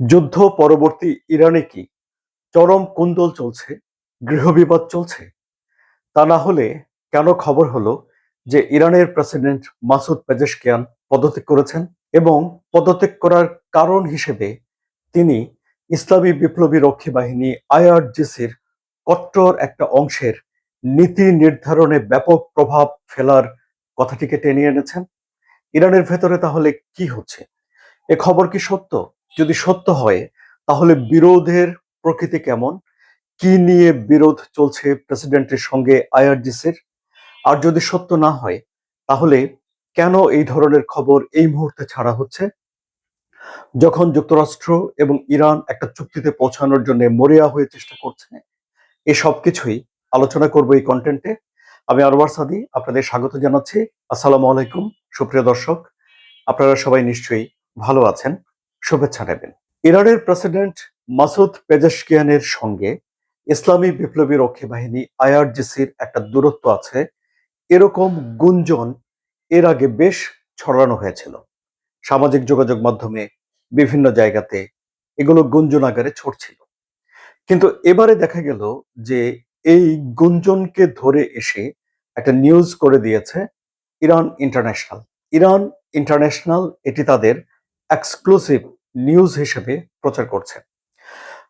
যুদ্ধ পরবর্তী ইরানে কি চরম কোন্দল চলছে, গৃহবিবাদ চলছে? তা না হলে কেন খবর হলো যে ইরানের প্রেসিডেন্ট মাসুদ পেজেশকিয়ান পদত্যাগ করেছেন এবং পদত্যাগ করার কারণ হিসেবে তিনি ইসলামী বিপ্লবী রক্ষী বাহিনী আইআরজিসির কট্টর একটা অংশের নীতি নির্ধারণে ব্যাপক প্রভাব ফেলার কথাটিকে টেনে এনেছেন। ইরানের ভেতরে তাহলে কি হচ্ছে? এ খবর কি সত্য? যদি সত্য হয় তাহলে বিরোধের প্রকৃতি কেমন? কি নিয়ে বিরোধ চলছে প্রেসিডেন্টের সঙ্গে আইআরজিসির? আর যদি সত্য না হয় তাহলে কেন এই ধরনের খবর এই মুহূর্তে ছাড়া হচ্ছে, যখন যুক্তরাষ্ট্র এবং ইরান একটা চুক্তিতে পৌঁছানোর জন্য মরিয়া হয়ে চেষ্টা করছে? এই সব কিছুই আলোচনা করব এই কন্টেন্টে। আমি আরওয়ার সাদি আপনাদের স্বাগত জানাচ্ছি। আসসালামু আলাইকুম সুপ্রিয় দর্শক, আপনারা সবাই নিশ্চয়ই ভালো আছেন, শুভেচ্ছা নেবেন। ইরানের প্রেসিডেন্ট মাসুদ পেজেশকিয়ানের সঙ্গে ইসলামী বিপ্লবী রক্ষী বাহিনী আইআরজিসির একটা দূরত্ব আছে, এরকম গুঞ্জন এর আগে বেশ ছড়ানো হয়েছিল সামাজিক যোগাযোগ মাধ্যমে, বিভিন্ন জায়গাতে এগুলো গুঞ্জন আকারে ছড়ছিল। কিন্তু এবারে দেখা গেল যে এই গুঞ্জনকে ধরে এসে একটা নিউজ করে দিয়েছে ইরান ইন্টারন্যাশনাল। ইরান ইন্টারন্যাশনাল এটি তাদের এক্সক্লুসিভ নিউজ হিসেবে প্রচার করছে।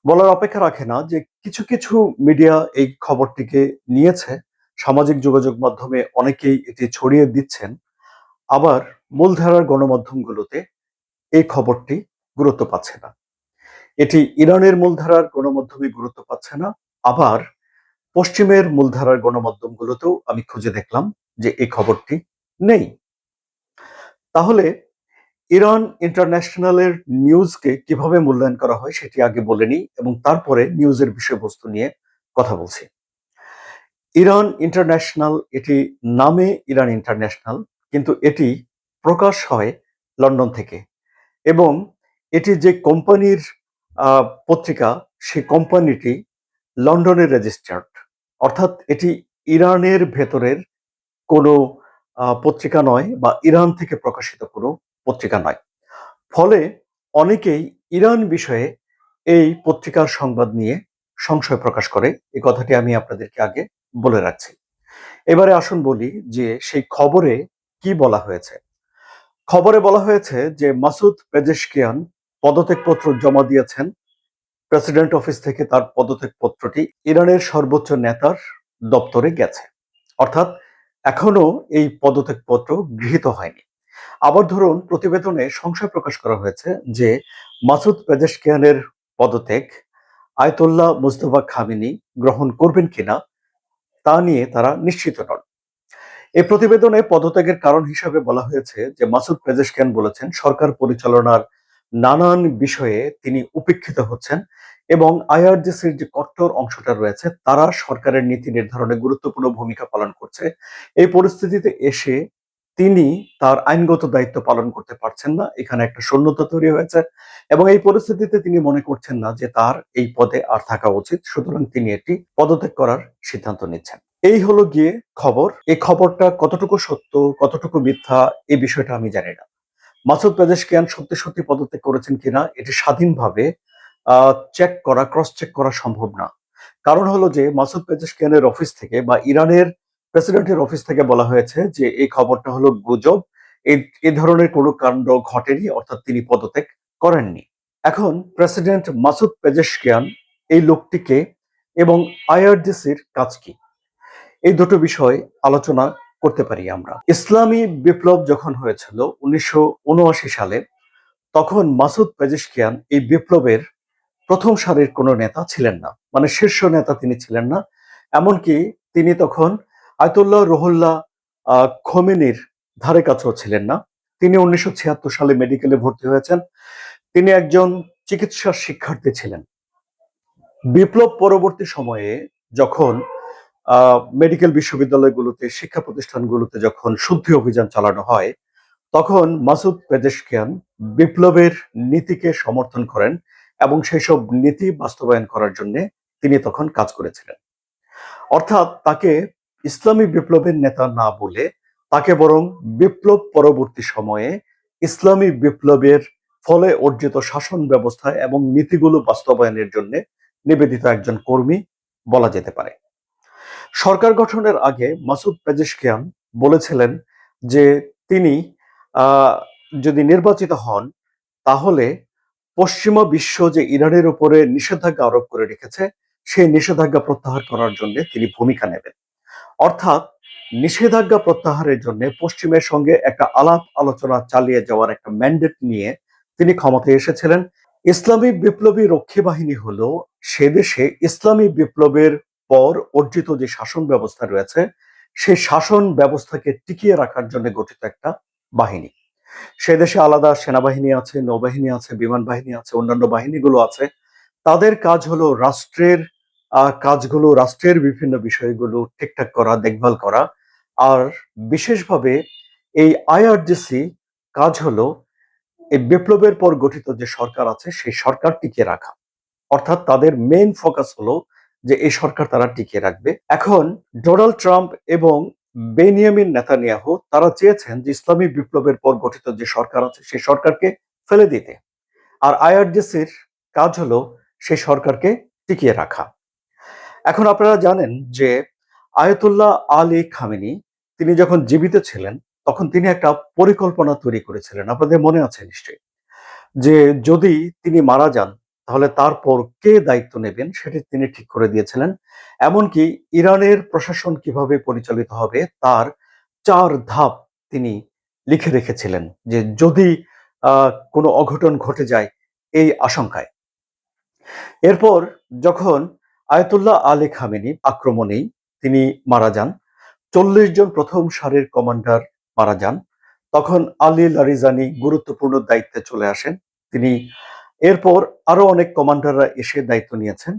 বলার অপেক্ষা রাখে না যে কিছু কিছু মিডিয়া এই খবরটিকে নিয়েছে, সামাজিক যোগাযোগ মাধ্যমে অনেকেই এটি ছড়িয়ে দিচ্ছেন, আবার মূলধারার গণমাধ্যমগুলোতে এই খবরটি গুরুত্ব পাচ্ছে না। এটি ইরানের মূলধারার গণমাধ্যমে গুরুত্ব পাচ্ছে না, আবার পশ্চিমের মূলধারার গণমাধ্যমগুলোতেও আমি খুঁজে দেখলাম যে এই খবরটি নেই। তাহলে ইরান ইন্টারন্যাশনালের নিউজকে কিভাবে মূল্যায়ন করা হয় সেটি আগে বলে নিই এবং তারপরে নিউজের বিষয়বস্তু নিয়ে কথা বলছি। ইরান ইন্টারন্যাশনাল এটি নামে ইরান ইন্টারন্যাশনাল, কিন্তু এটি প্রকাশ হয় লন্ডন থেকে এবং এটি যে কোম্পানির পত্রিকা, সেই কোম্পানিটি লন্ডনের রেজিস্টার্ড, অর্থাৎ এটি ইরানের ভেতরের কোনো পত্রিকা নয় বা ইরান থেকে প্রকাশিত কোনো পত্রিকা নয়। ফলে অনেকেই ইরান বিষয়ে এই পত্রিকার সংবাদ নিয়ে সংশয় প্রকাশ করে। এই কথাটি আমি আপনাদেরকে আগে বলে রাখছি। এবারে আসুন বলি যে সেই খবরে কি বলা হয়েছে। খবরে বলা হয়েছে যে মাসুদ পেজেশকিয়ান পদত্যাগপত্র জমা দিয়েছেন প্রেসিডেন্ট অফিস থেকে। তার পদত্যাগপত্রটি ইরানের সর্বোচ্চ নেতার দপ্তরে গেছে, অর্থাৎ এখনো এই পদত্যাগপত্র গৃহীত হয়নি। আবার ধরুন, প্রতিবেদনে সংশয় প্রকাশ করা হয়েছে যে মাসুদ পেজেশকিয়ানের পদত্যাগ আয়তুল্লাহ মুস্তফা খামেনি গ্রহণ করবেন কিনা তা নিয়ে তারা নিশ্চিত নন। এই প্রতিবেদনে পদত্যাগের কারণ হিসাবে বলা হয়েছে যে মাসুদ পেজেশকিয়ান বলেছেন সরকার পরিচালনার নানান বিষয়ে তিনি উপেক্ষিত হচ্ছেন এবং আইআরজিসির যে কট্টর অংশটা রয়েছে তারা সরকারের নীতি নির্ধারণে গুরুত্বপূর্ণ ভূমিকা পালন করছে। এই পরিস্থিতিতে এসে তিনি তার আইনগত দায়িত্ব পালন করতে পারছেন না, এখানে একটা শূন্যতা তৈরি হয়েছে এবং এই পরিস্থিতিতে তিনি মনে করছেন না যে তার এই পদে আর থাকা উচিত, সুতরাং তিনি এটি পদত্যাগ করার সিদ্ধান্ত নিচ্ছেন। এই হলো গিয়ে খবর। এই খবরটা কতটুকু সত্য কতটুকু মিথ্যা এই বিষয়টা আমি জানি না। মাসুদ পেজেশকিয়ান সত্যি সত্যি পদত্যাগ করেছেন কিনা এটি স্বাধীনভাবে চেক করা, ক্রস চেক করা সম্ভব না। কারণ হলো যে মাসুদ পেজেশকিয়ানের অফিস থেকে বা ইরানের প্রেসিডেন্টের অফিস থেকে বলা হয়েছে যে এই খবরটা হলো গুজব, এই ধরনের কোনো কাণ্ড ঘটেনি, অর্থাৎ তিনি পদত্যাগ করেননি। এখন প্রেসিডেন্ট মাসুদ পেজেশকিয়ান এই লোকটিকে এবং আইআরজিসির কাজ কি, এই দুটো বিষয় আলোচনা করতে পারি আমরা। ইসলামী বিপ্লব যখন হয়েছিল 1979 সালে, তখন মাসুদ পেজেশকিয়ান এই বিপ্লবের প্রথম সারির কোনো নেতা ছিলেন না, মানে শীর্ষ নেতা তিনি ছিলেন না। এমনকি তিনি তখন আয়তুল্লাহ রুহুল্লাহ খোমেনির ধারে কাছেও ছিলেন না। তিনি 1976 সালে মেডিকেলে ভর্তি হয়েছেন। তিনি একজন চিকিৎসার শিক্ষার্থী ছিলেন। বিপ্লব পরবর্তী সময়ে যখন মেডিকেল বিশ্ববিদ্যালয়গুলোতে, শিক্ষা প্রতিষ্ঠানগুলোতে যখন শুদ্ধি অভিযান চালানো হয়, তখন মাসুদ পেজেশকিয়ান বিপ্লবের নীতিকে সমর্থন করেন এবং সেই সব নীতি বাস্তবায়ন করার জন্য তিনি তখন কাজ করেছিলেন। অর্থাৎ তাকে ইসলামী বিপ্লবের নেতা না বলে তাকে বরং বিপ্লব পরবর্তী সময়ে ইসলামী বিপ্লবের ফলে অর্জিত শাসন ব্যবস্থা এবং নীতিগুলো বাস্তবায়নের জন্য নিবেদিত একজন কর্মী বলা যেতে পারে। সরকার গঠনের আগে মাসুদ পেজেশকিয়ান বলেছিলেন যে তিনি আহ, যদি নির্বাচিত হন তাহলে পশ্চিমা বিশ্ব যে ইরানের উপরে নিষেধাজ্ঞা আরোপ করে রেখেছে সেই নিষেধাজ্ঞা প্রত্যাহার করার জন্য তিনি ভূমিকা নেবেন। অর্থাৎ নিষেধাজ্ঞা প্রত্যাহারের জন্য পশ্চিমের সঙ্গে একটা আলাপ আলোচনা চালিয়ে যাওয়ার একটা ম্যান্ডেট নিয়ে তিনি ক্ষমতায় এসেছিলেন। ইসলামী বিপ্লবী রক্ষী বাহিনী হলো সে দেশে ইসলামী বিপ্লবের পর অর্জিত যে শাসন ব্যবস্থা রয়েছে সেই শাসন ব্যবস্থাকে টিকিয়ে রাখার জন্য গঠিত একটা বাহিনী। সে দেশে আলাদা সেনাবাহিনী আছে, নৌবাহিনী আছে, বিমান বাহিনী আছে, অন্যান্য বাহিনীগুলো আছে। তাদের কাজ হলো রাষ্ট্রের বিভিন্ন বিষয়গুলো ঠিকঠাক করা, দেখভাল করা। আর বিশেষভাবে এই আইআরজিসি কাজ হলো এই বিপ্লবের পর গঠিত যে সরকার আছে সেই সরকার টিকিয়ে রাখা। অর্থাৎ তাদের মেইন ফোকাস হলো যে এই সরকার তারা টিকিয়ে রাখবে। এখন ডোনাল্ড ট্রাম্প এবং বেনিয়ামিন নেতানিয়াহু তারা চেয়েছেন যে ইসলামী বিপ্লবের পর গঠিত যে সরকার আছে সেই সরকারকে ফেলে দিতে। আর আইআরজিসির কাজ হলো সেই সরকারকে টিকিয়ে রাখা। এখন আপনারা জানেন যে আয়াতুল্লাহ আলী খামেনি তিনি যখন জীবিত ছিলেন তখন তিনি একটা পরিকল্পনা তৈরি করেছিলেন, আপনাদের মনে আছে নিশ্চয়ই, যে যদি তিনি মারা যান তাহলে তারপর কে দায়িত্ব নেবেন সেটি তিনি ঠিক করে দিয়েছিলেন। এমনকি ইরানের প্রশাসন কিভাবে পরিচালিত হবে তার 4 ধাপ তিনি লিখে রেখেছিলেন, যে যদি কোনো অঘটন ঘটে যায় এই আশঙ্কায়। এরপর যখন আয়াতুল্লাহ আলী খামেনি আক্রমণেই তিনি মারা যান, 40 জন প্রথম সারির কমান্ডার মারা যান, তখন আলী লারিজানি গুরুত্বপূর্ণ দায়িত্বে চলে আসেন। তিনি এরপর আরো অনেক কমান্ডাররা এসে দায়িত্ব নিয়েছেন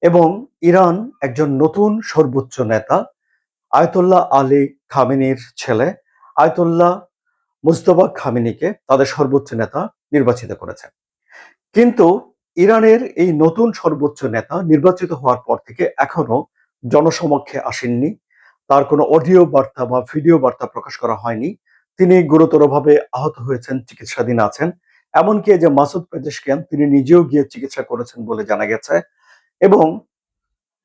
এবং ইরান একজন নতুন সর্বোচ্চ নেতা আয়াতুল্লাহ আলী খামেনির ছেলে আয়াতুল্লাহ মুজতবা খামেনিকে তাদের সর্বোচ্চ নেতা নির্বাচিত করেছেন। কিন্তু ইরানের এই নতুন সর্বোচ্চ নেতা নির্বাচিত হওয়ার পর থেকে এখনো জনসমক্ষে আসেননি। তার কোনো অডিও বার্তা বা ভিডিও বার্তা প্রকাশ করা হয়নি। তিনি গুরুতরভাবে আহত হয়েছেন, চিকিৎসাধীন আছেন। এমনকি এই যে মাসুদ পেজেশকিয়ান তিনি নিজেও গিয়ে চিকিৎসা করেছেন বলে জানা গেছে। এবং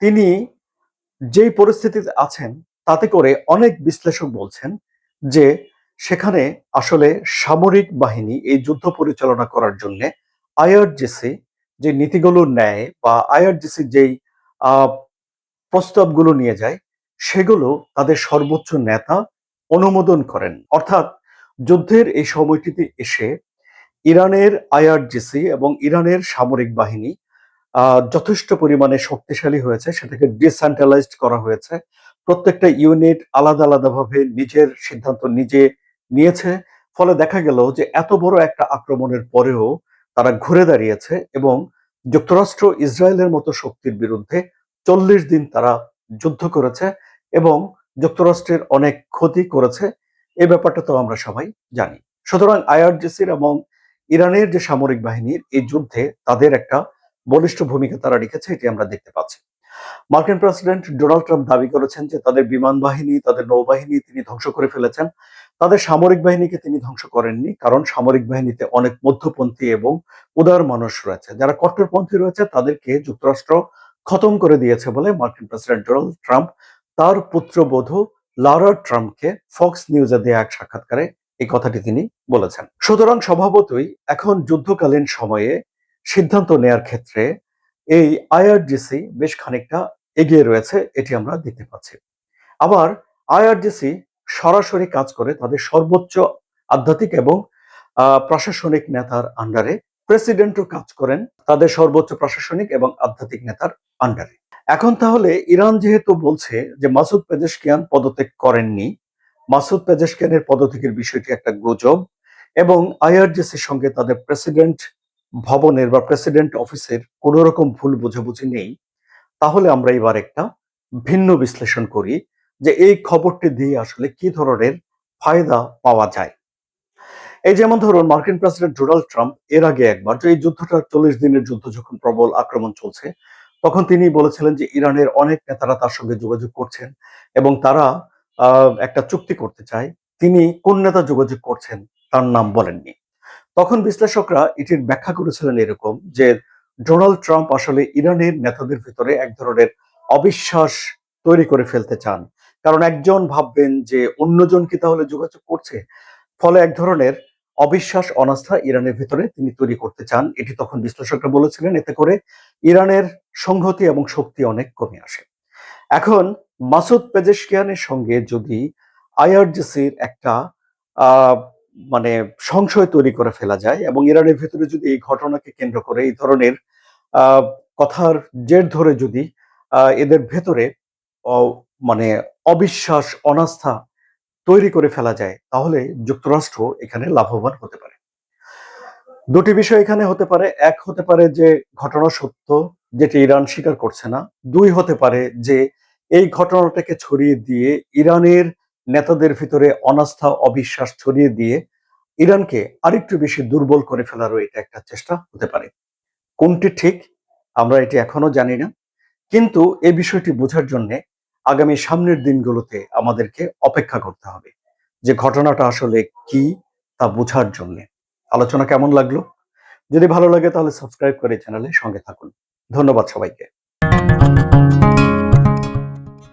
তিনি যেই পরিস্থিতিতে আছেন তাতে করে অনেক বিশ্লেষক বলছেন যে সেখানে আসলে সামরিক বাহিনী এই যুদ্ধ পরিচালনা করার জন্য আইআরজিসি যে নীতিগুলো নেয় বা আইআরজিসি যেই আহ, প্রস্তাবগুলো নিয়ে যায় সেগুলো তাদের সর্বোচ্চ নেতা অনুমোদন করেন। অর্থাৎ যুদ্ধের এই সময়টিতে এসে ইরানের আইআরজিসি এবং ইরানের সামরিক বাহিনী যথেষ্ট পরিমাণে শক্তিশালী হয়েছে, সেটাকে ডিসেন্ট্রালাইজড করা হয়েছে। প্রত্যেকটা ইউনিট আলাদা আলাদাভাবে নিজের সিদ্ধান্ত নিজে নিয়েছে। ফলে দেখা গেল যে এত বড় একটা আক্রমণের পরেও তারা ঘুরে দাঁড়িয়েছে এবং যুক্তরাষ্ট্র ইসরায়েলের মতো শক্তির বিরুদ্ধে 40 দিন তারা যুদ্ধ করেছে এবং যুক্তরাষ্ট্রের অনেক ক্ষতি করেছে। এই ব্যাপারটা তো আমরা সবাই জানি। সুতরাং আইআরজিসির এবং ইরানের যে সামরিক বাহিনীর এই যুদ্ধে তাদের একটা বলিষ্ঠ ভূমিকা তারা রেখেছে, এটি আমরা দেখতে পাচ্ছি। মার্কিন প্রেসিডেন্ট ডোনাল্ড ট্রাম্প দাবি করেছেন যে তাদের বিমান বাহিনী, তাদের নৌবাহিনী তিনি ধ্বংস করে ফেলেছেন। তাদের সামরিক বাহিনীকে তিনি ধ্বংস করেননি, কারণ সামরিক বাহিনীতে অনেক মধ্যপন্থী এবং উদার মানুষ রয়েছে। যারা কট্টরপন্থী রয়েছে তাদেরকে যুক্তরাষ্ট্র খতম করে দিয়েছে বলে মার্কিন প্রেসিডেন্ট ডোনাল্ড ট্রাম্প তার পুত্রবধূ লারা ট্রাম্পকে ফক্স নিউজে দেয়া এক সাক্ষাৎকারে এই কথাটি তিনি বলেছেন। সুতরাং স্বভাবতই এখন যুদ্ধকালীন সময়ে সিদ্ধান্ত নেয়ার ক্ষেত্রে এই আইআরজিসি বেশ খানিকটা এগিয়ে রয়েছে, এটি আমরা দেখতে পাচ্ছি। আবার আইআরজিসি সরাসরি কাজ করে তাদের সর্বোচ্চ আধ্যাত্মিক এবং প্রশাসনিক নেতার আন্ডারে। প্রেসিডেন্টও কাজ করেন তাদের সর্বোচ্চ প্রশাসনিক এবং আধ্যাত্মিক নেতার আন্ডারে। এখন তাহলে ইরান যেহেতু বলছে যে মাসুদ পেজেশকিয়ান পদত্যাগ করেননি, মাসুদ পেজেশকিয়ানের পদত্যাগের বিষয়টি একটা গুজব এবং আইআরজিসির সঙ্গে তাদের প্রেসিডেন্ট ভবনের বা প্রেসিডেন্ট অফিসের কোনো রকম ভুল বোঝাবুঝি নেই, তাহলে আমরা এবার একটা ভিন্ন বিশ্লেষণ করি যে এই খবরটি দিয়ে আসলে কি ধরনের ফায়দা পাওয়া যায়। এই যেমন ধরুন মার্কিন প্রেসিডেন্ট ডোনাল্ড ট্রাম্প এর আগে একবার যে এই যুদ্ধটা 40 দিনের যুদ্ধ যখন প্রবল আক্রমণ চলছে তখন তিনি বলেছিলেন যে ইরানের অনেক নেতারা তার সঙ্গে যোগাযোগ করছেন এবং তারা একটা চুক্তি করতে চায়। তিনি কোন নেতা যোগাযোগ করছেন তার নাম বলেননি। তখন বিশ্লেষকরা এটির ব্যাখ্যা করেছিলেন এরকম যে ডোনাল্ড ট্রাম্প আসলে ইরানের নেতাদের ভিতরে এক ধরনের অবিশ্বাস তৈরি করে ফেলতে চান। কারণ একজন ভাববেন যে অন্যজন কি তাহলে যোগাযোগ করছে, ফলে এক ধরনের অবিশ্বাস অনাস্থা ইরানের ভিতরে তিনি তৈরি করতে চান। এটি তখন বিশ্লেষকরা বলেছিলেন, এতে করে ইরানের সংহতি এবং শক্তি অনেক কমে আসে। এখন মাসুদ পেজেশকিয়ানের সঙ্গে যদি আইআরজিসির একটা আহ, মানে সংশয় তৈরি করে ফেলা যায় এবং ইরানের ভিতরে যদি এই ঘটনাকে কেন্দ্র করে এই ধরনের আহ, কথার জের ধরে যদি এদের ভেতরে মানে অবিশ্বাস অনাস্থা তৈরি করে ফেলা যায়, তাহলে যুক্তরাষ্ট্র এখানে লাভবান হতে পারে। দুটি বিষয় এখানে হতে পারে, এক হতে পারে যে ঘটনা সত্য, যেটি ইরান স্বীকার করছে না। দুই হতে পারে যে এই ঘটনাটাকে ছড়িয়ে দিয়ে ইরানের নেতাদের ভিতরে অনাস্থা অবিশ্বাস ছড়িয়ে দিয়ে ইরানকে আরেকটু বেশি দুর্বল করে ফেলারও এটা একটা চেষ্টা হতে পারে। কোনটি ঠিক আমরা এটি এখনো জানি না, কিন্তু এই বিষয়টি বোঝার জন্য আগামী সামনের দিনগুলোতে আমাদেরকে অপেক্ষা করতে হবে যে ঘটনাটা আসলে কি তা বোঝার জন্য। আলোচনা কেমন লাগলো? যদি ভালো লাগে তাহলে সাবস্ক্রাইব করে চ্যানেলে সঙ্গে থাকুন। ধন্যবাদ সবাইকে।